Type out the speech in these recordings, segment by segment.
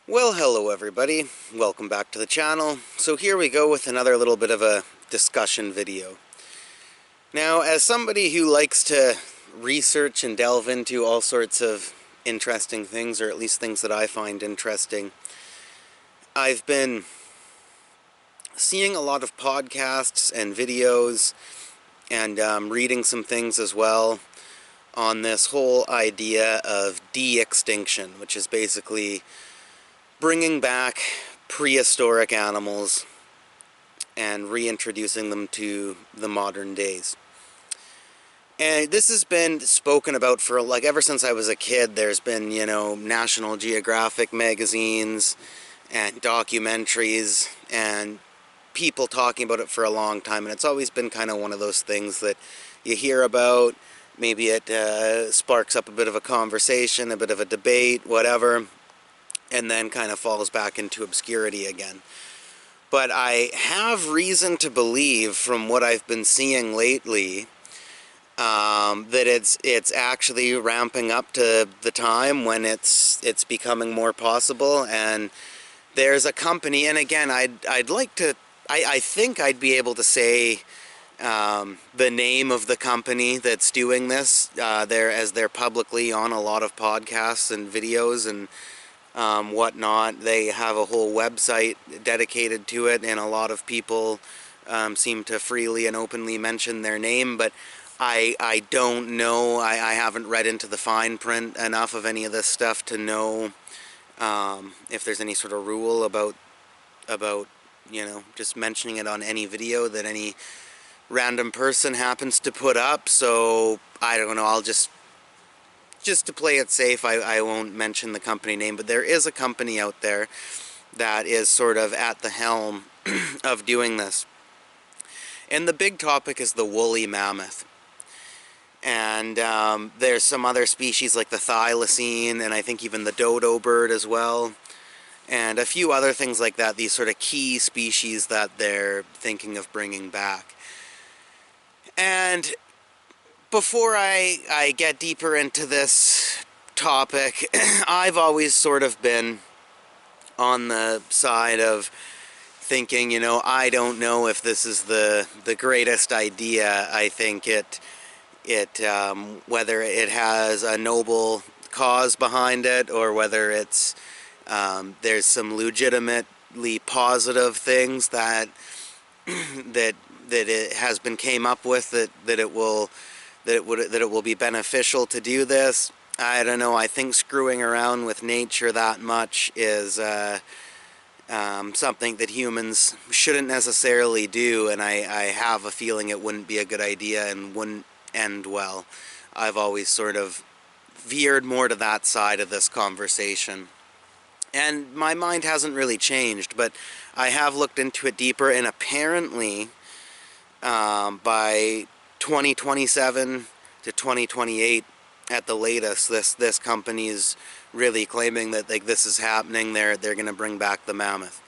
Well, hello everybody. Welcome back to the channel. So here we go with another little bit of a discussion video. Now, as somebody who likes to research and delve into all sorts of interesting things, or at least things that I find interesting, I've been seeing a lot of podcasts and videos and reading some things as well on this whole idea of de-extinction, which is basically bringing back prehistoric animals and reintroducing them to the modern days. And this has been spoken about for, like, ever since I was a kid. There's been, National Geographic magazines and documentaries and people talking about it for a long time, and it's always been kind of one of those things that you hear about. Maybe it sparks up a bit of a conversation, a bit of a debate, whatever, and then kind of falls back into obscurity again. But I have reason to believe, from what I've been seeing lately, that it's actually ramping up to the time when it's becoming more possible. And there's a company, and again, I'd like to, I think I'd be able to say the name of the company that's doing this, as they're publicly on a lot of podcasts and videos and whatnot. They have a whole website dedicated to it, and a lot of people seem to freely and openly mention their name, but I don't know. I haven't read into the fine print enough of any of this stuff to know if there's any sort of rule about just mentioning it on any video that any random person happens to put up. So I don't know, I'll just to play it safe, I won't mention the company name, but there is a company out there that is sort of at the helm of doing this. And the big topic is the woolly mammoth. And there's some other species like the thylacine, and I think even the dodo bird as well, and a few other things like that, these sort of key species that they're thinking of bringing back. And before I get deeper into this topic, I've always sort of been on the side of thinking, I don't know if this is the greatest idea. I think it whether it has a noble cause behind it, or whether it's there's some legitimately positive things that that it has been came up with, that it will be beneficial to do this. I don't know. I think screwing around with nature that much is something that humans shouldn't necessarily do, and I have a feeling it wouldn't be a good idea and wouldn't end well. I've always sort of veered more to that side of this conversation, and my mind hasn't really changed, but I have looked into it deeper, and apparently by 2027 to 2028 at the latest, this company is really claiming that, like, this is happening. They're going to bring back the mammoth.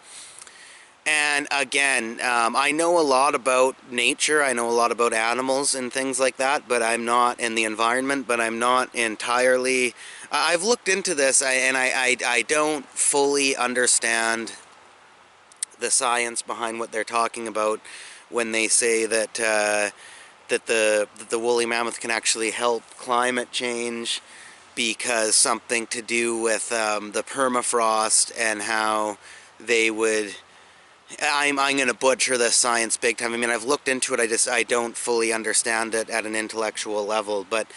And again, I know a lot about nature, I know a lot about animals and things like that, but I'm not in the environment, but I'm not entirely, I've looked into this, and I don't fully understand the science behind what they're talking about when they say that that the woolly mammoth can actually help climate change, because something to do with the permafrost, and how they would, I'm going to butcher this science big time. I mean, I've looked into it, I don't fully understand it at an intellectual level, but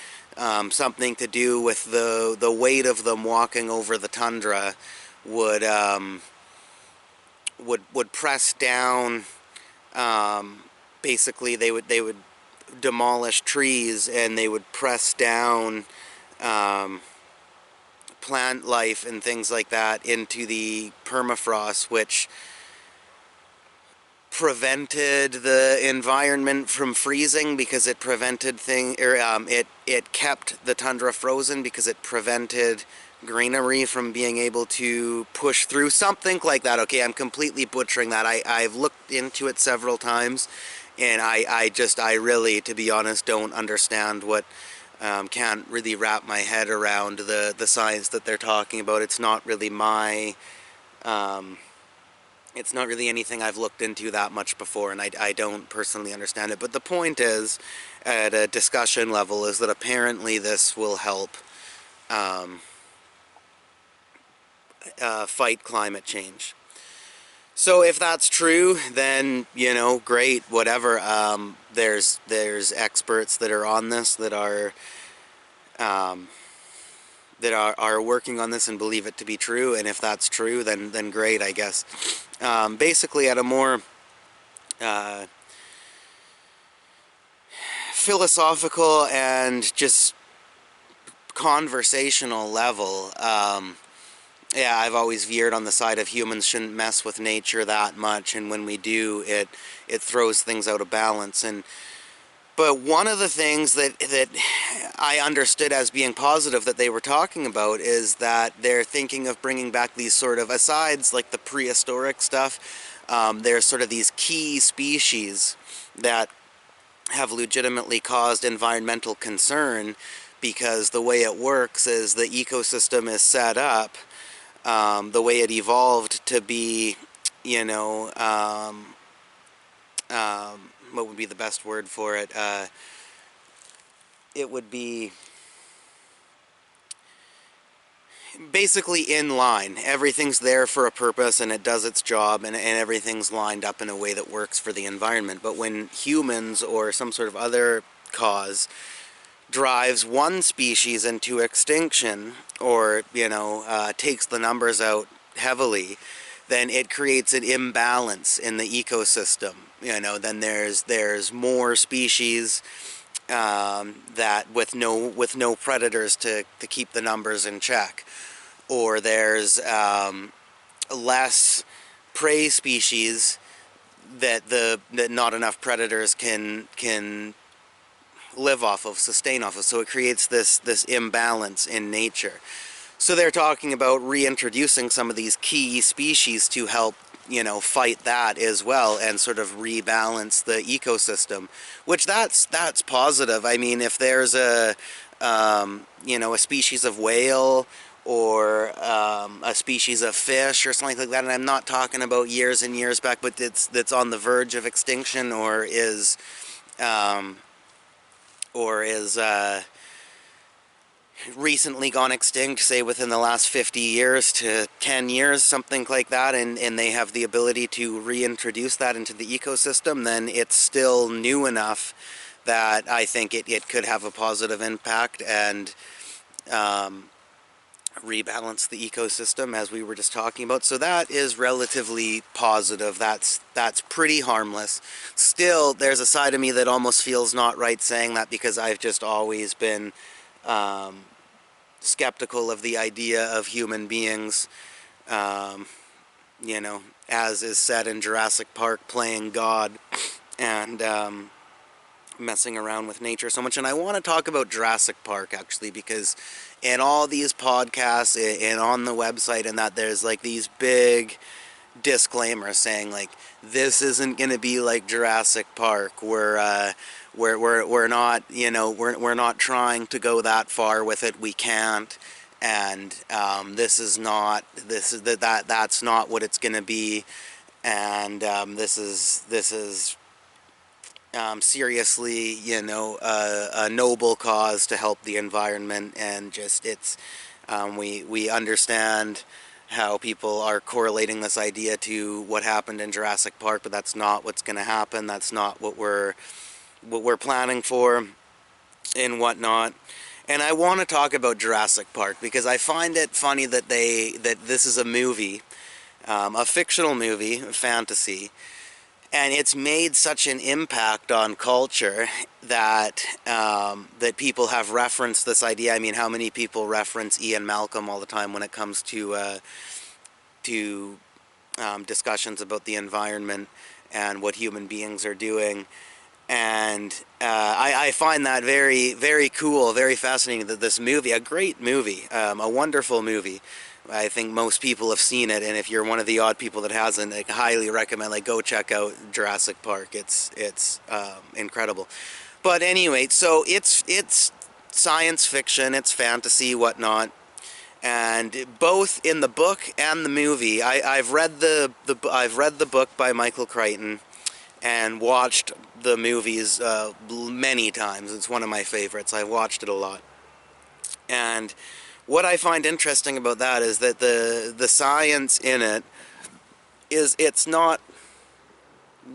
something to do with the weight of them walking over the tundra would press down, basically they would demolish trees, and they would press down plant life and things like that into the permafrost, which prevented the environment from freezing, because it prevented it kept the tundra frozen, because it prevented greenery from being able to push through, something like that. Okay, I'm completely butchering that. I've looked into it several times, and I really, to be honest, don't understand what, can't really wrap my head around the science that they're talking about. It's not really my It's not really anything I've looked into that much before, and I don't personally understand it. But the point is, at a discussion level, is that apparently this will help fight climate change. So if that's true, then, you know, great, whatever. There's experts that are on this um, that are working on this and believe it to be true. And if that's true, then great, I guess. Basically, at a more philosophical and just conversational level, yeah, I've always veered on the side of humans shouldn't mess with nature that much, and when we do, it throws things out of balance. But one of the things that I understood as being positive that they were talking about is that they're thinking of bringing back these sort of, asides like the prehistoric stuff, there's sort of these key species that have legitimately caused environmental concern, because the way it works is the ecosystem is set up, the way it evolved to be, you know, what would be the best word for it? It would be basically in line. Everything's there for a purpose, and it does its job, and everything's lined up in a way that works for the environment. But when humans or some sort of other cause drives one species into extinction, or, you know, takes the numbers out heavily, then it creates an imbalance in the ecosystem. You know, then there's more species that with no predators to keep the numbers in check, or there's less prey species that not enough predators can live off of, sustain off of. So it creates this imbalance in nature. So they're talking about reintroducing some of these key species to help, you know, fight that as well, and sort of rebalance the ecosystem, which that's positive. I mean, if there's a you know, a species of whale, or a species of fish or something like that, and I'm not talking about years and years back, but that's on the verge of extinction, or is recently gone extinct, say within the last 50 years to 10 years, something like that, and they have the ability to reintroduce that into the ecosystem, then it's still new enough that I think it could have a positive impact and rebalance the ecosystem, as we were just talking about. So that is relatively positive. That's pretty harmless. Still, there's a side of me that almost feels not right saying that, because I've just always been skeptical of the idea of human beings, you know, as is said in Jurassic Park, playing God and messing around with nature so much. And I want to talk about Jurassic Park, actually, because in all these podcasts and on the website and that, there's like these big disclaimers saying like, this isn't going to be like Jurassic Park. We're not, you know, we're not trying to go that far with it. We can't. And that's not what it's going to be. And this is seriously, you know, a noble cause to help the environment, and just we understand how people are correlating this idea to what happened in Jurassic Park, but that's not what's going to happen. That's not what we're planning for and whatnot. And I want to talk about Jurassic Park because I find it funny that this is a movie, a fictional movie, a fantasy, and it's made such an impact on culture that that people have referenced this idea. I mean, how many people reference Ian Malcolm all the time when it comes to discussions about the environment and what human beings are doing. And I find that very, very cool, very fascinating that this movie, a great movie, a wonderful movie. I think most people have seen it, and if you're one of the odd people that hasn't, I highly recommend, like, go check out Jurassic Park. It's incredible. But anyway, so it's science fiction, it's fantasy, whatnot, And both in the book and the movie, I've read I've read the book by Michael Crichton and watched the movies many times. It's one of my favorites. I watched it a lot. And what I find interesting about that is that the science in it is, it's not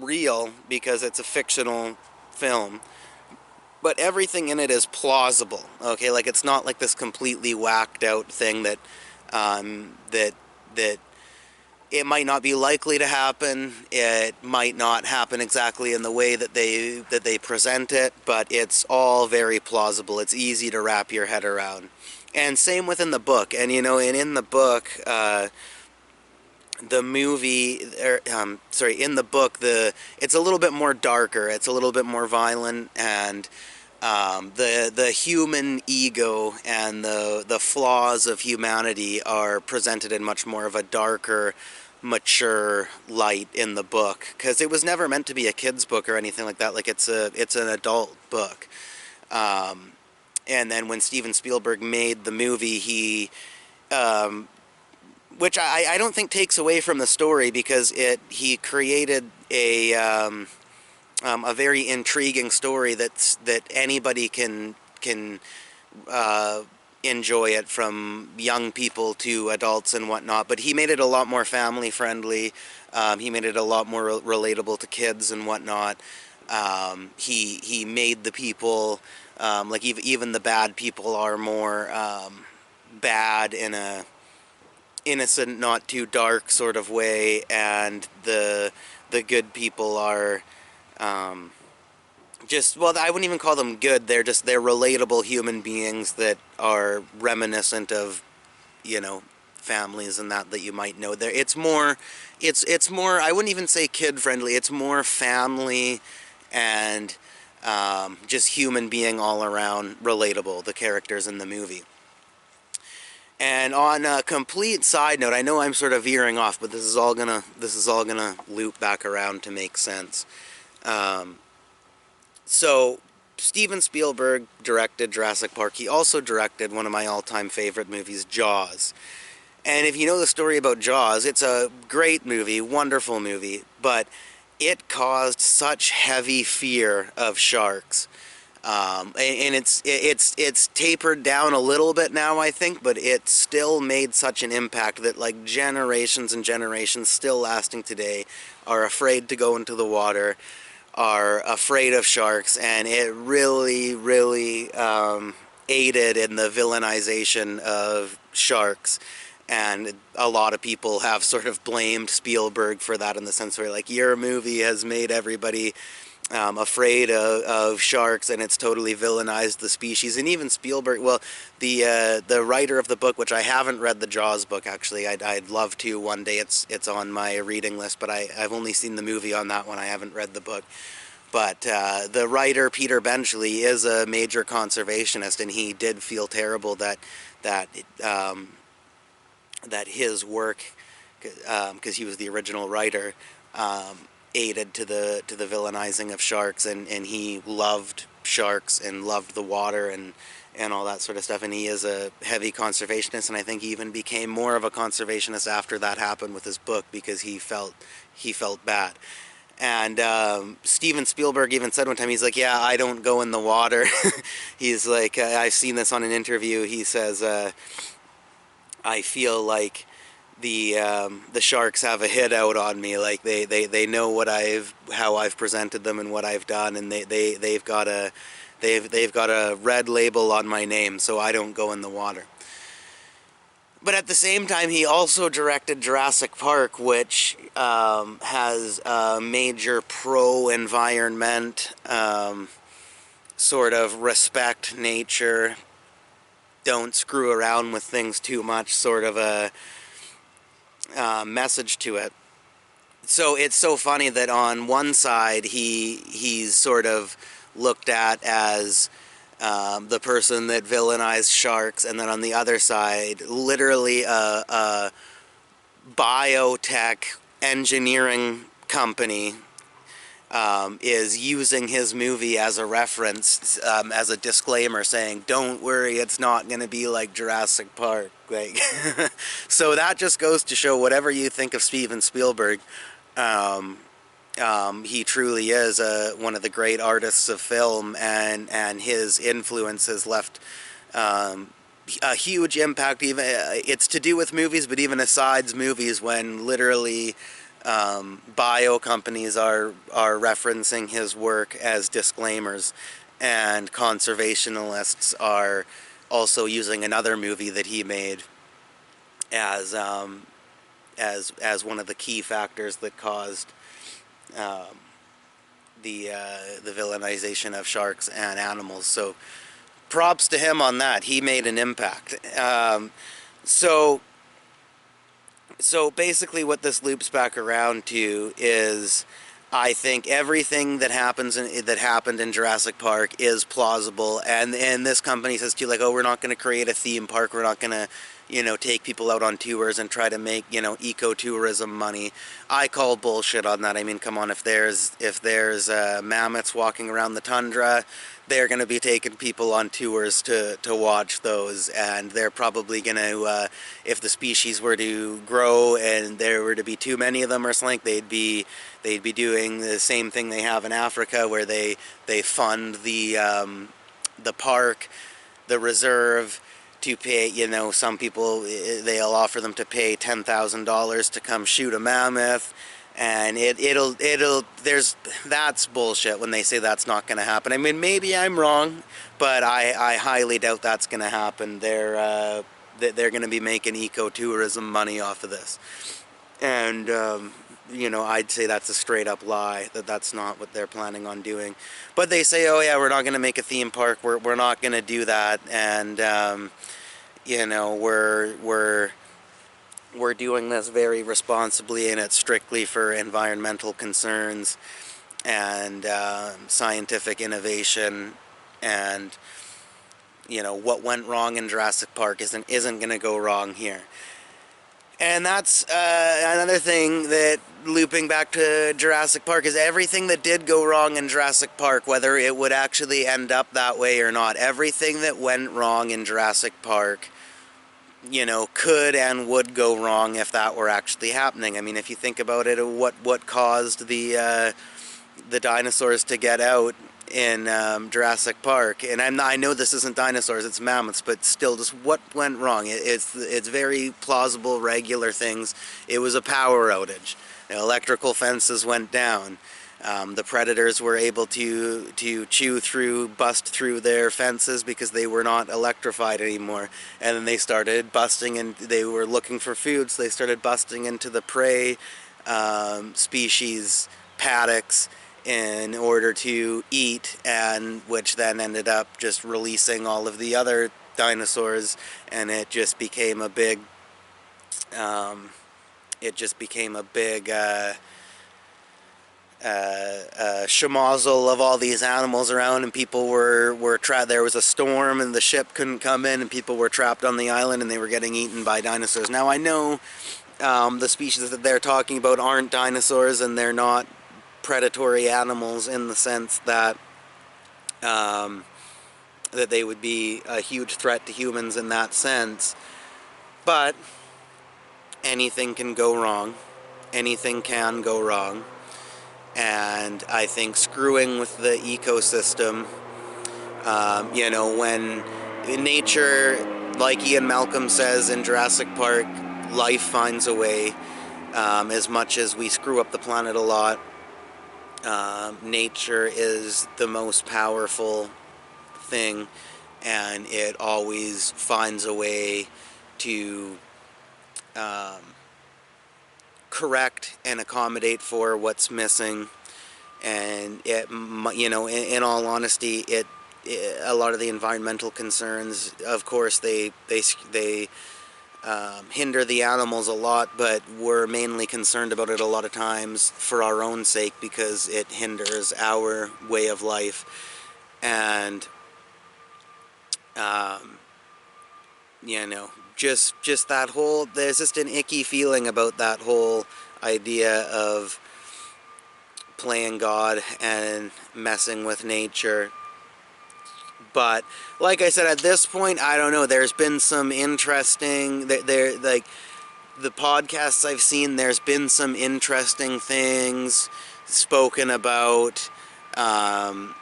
real because it's a fictional film, but everything in it is plausible. Okay, like it's not like this completely whacked out thing that that it might not be likely to happen. It might not happen exactly in the way that they present it, but it's all very plausible. It's easy to wrap your head around. And same within the book. And you know, and in the book, the movie, sorry, in the book, it's a little bit more darker. It's a little bit more violent, and the human ego and the flaws of humanity are presented in much more of a darker, mature light in the book, because it was never meant to be a kid's book or anything like that. Like it's an adult book. And then when Steven Spielberg made the movie, he which I don't think takes away from the story, because he created a very intriguing story that anybody can enjoy it, from young people to adults and whatnot. But he made it a lot more family friendly. He made it a lot more relatable to kids and whatnot. He made the people, like even the bad people are more bad in a innocent, not too dark sort of way, and the good people are just, well, I wouldn't even call them good. They're relatable human beings that are reminiscent of, you know, families and that you might know. There, it's more, I wouldn't even say kid friendly. It's more family and just human being all around relatable, the characters in the movie. And on a complete side note, I know I'm sort of veering off, but this is all gonna loop back around to make sense. So Steven Spielberg directed Jurassic Park. He also directed one of my all-time favorite movies, Jaws. And if you know the story about Jaws, it's a great movie, wonderful movie, but it caused such heavy fear of sharks. And it's tapered down a little bit now, I think, but it still made such an impact that, like, generations and generations still lasting today are afraid to go into the water, are afraid of sharks, and it really, really aided in the villainization of sharks. And a lot of people have sort of blamed Spielberg for that, in the sense where, like, your movie has made everybody afraid of sharks, and it's totally villainized the species. And even Spielberg, well, the writer of the book, which I haven't read the Jaws book, actually, I'd love to one day. It's on my reading list, but I've only seen the movie on that one. I haven't read the book. But the writer, Peter Benchley, is a major conservationist, and he did feel terrible that his work, because he was the original writer, aided to the villainizing of sharks, and he loved sharks and loved the water and all that sort of stuff. And he is a heavy conservationist, and I think he even became more of a conservationist after that happened with his book, because he felt bad. And Steven Spielberg even said one time, he's like, yeah, I don't go in the water. He's like, I've seen this on an interview. He says, I feel like the sharks have a hit out on me. Like they know how I've presented them and what I've done, and they've got a red label on my name, so I don't go in the water. But at the same time, he also directed Jurassic Park, which has a major pro-environment, sort of respect nature, don't screw around with things too much, sort of a message to it. So it's so funny that on one side he's sort of looked at as the person that villainized sharks, and then on the other side, literally a biotech engineering company is using his movie as a reference, as a disclaimer, saying, "Don't worry, it's not going to be like Jurassic Park." Like, so that just goes to show, whatever you think of Steven Spielberg, um, he truly is one of the great artists of film, and his influence has left a huge impact. Even it's to do with movies, but even asides movies, when literally bio companies are referencing his work as disclaimers, and conservationists are also using another movie that he made as as one of the key factors that caused um, the villainization of sharks and animals. So props to him on that. He made an impact. So basically what this loops back around to is, I think everything that happened in Jurassic Park is plausible, and this company says to you, like, oh, we're not going to create a theme park, we're not going to, take people out on tours and try to make, ecotourism money. I call bullshit on that. I mean, come on, if there's mammoths walking around the tundra, they're going to be taking people on tours to watch those, and they're probably going to, if the species were to grow and there were to be too many of them or something, they'd be doing the same thing they have in Africa, where they fund the park, the reserve, to pay, some people, they'll offer them to pay $10,000 to come shoot a mammoth, and that's bullshit when they say that's not going to happen. I mean, maybe I'm wrong, but I highly doubt that's going to happen. They're going to be making ecotourism money off of this, and I'd say that's a straight up lie, that's not what they're planning on doing. But they say, oh yeah, we're not going to make a theme park, we're not going to do that, and we're doing this very responsibly, and it's strictly for environmental concerns and scientific innovation, and what went wrong in Jurassic Park isn't going to go wrong here. And that's another thing, that looping back to Jurassic Park, is everything that did go wrong in Jurassic Park, whether it would actually end up that way or not, everything that went wrong in Jurassic Park, could and would go wrong if that were actually happening. I mean, if you think about it, what caused the dinosaurs to get out in Jurassic Park, and I know this isn't dinosaurs, it's mammoths, but still, just what went wrong? It's very plausible, regular things. It was a power outage. Electrical fences went down. The predators were able to bust through their fences because they were not electrified anymore, and then they started busting, and they were looking for food, so they started busting into the prey species paddocks in order to eat, and which then ended up just releasing all of the other dinosaurs, and it just became a big schmozzle of all these animals around, and people were trapped. There was a storm and the ship couldn't come in, and people were trapped on the island, and they were getting eaten by dinosaurs. Now, I know the species that they're talking about aren't dinosaurs, and they're not predatory animals in the sense that that they would be a huge threat to humans in that sense, but anything can go wrong. Anything can go wrong. And I think screwing with the ecosystem, when in nature, like Ian Malcolm says in Jurassic Park, life finds a way. As much as we screw up the planet a lot, nature is the most powerful thing, and it always finds a way to correct and accommodate for what's missing. And it, in all honesty, a lot of the environmental concerns, of course, they hinder the animals a lot, but we're mainly concerned about it a lot of times for our own sake, because it hinders our way of life. And just that whole, there's just an icky feeling about that whole idea of playing God and messing with nature. But like I said, at this point, I don't know. There's been some interesting like the podcasts I've seen. There's been some interesting things spoken about how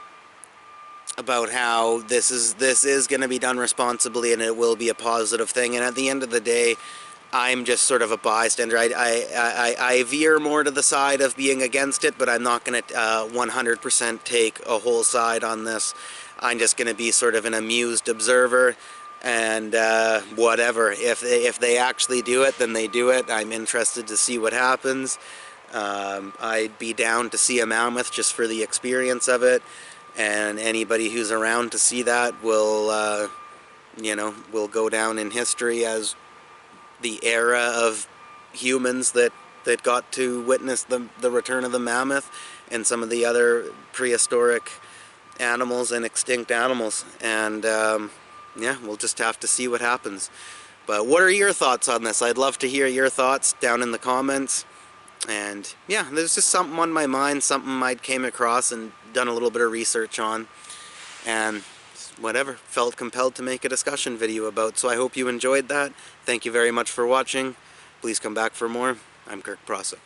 this is going to be done responsibly and it will be a positive thing. And at the end of the day, I'm just sort of a bystander. I veer more to the side of being against it, but I'm not going to 100% take a whole side on this. I'm just going to be sort of an amused observer, and whatever. If they actually do it, then they do it. I'm interested to see what happens. I'd be down to see a mammoth just for the experience of it, and anybody who's around to see that will, will go down in history as the era of humans that got to witness the return of the mammoth and some of the other prehistoric animals and extinct animals. And yeah, we'll just have to see what happens. But what are your thoughts on this? I'd love to hear your thoughts down in the comments. And yeah, there's just something on my mind, something I came across and done a little bit of research on, and whatever, felt compelled to make a discussion video about. So I hope you enjoyed that. Thank you very much for watching. Please come back for more. I'm Kirk Prosick.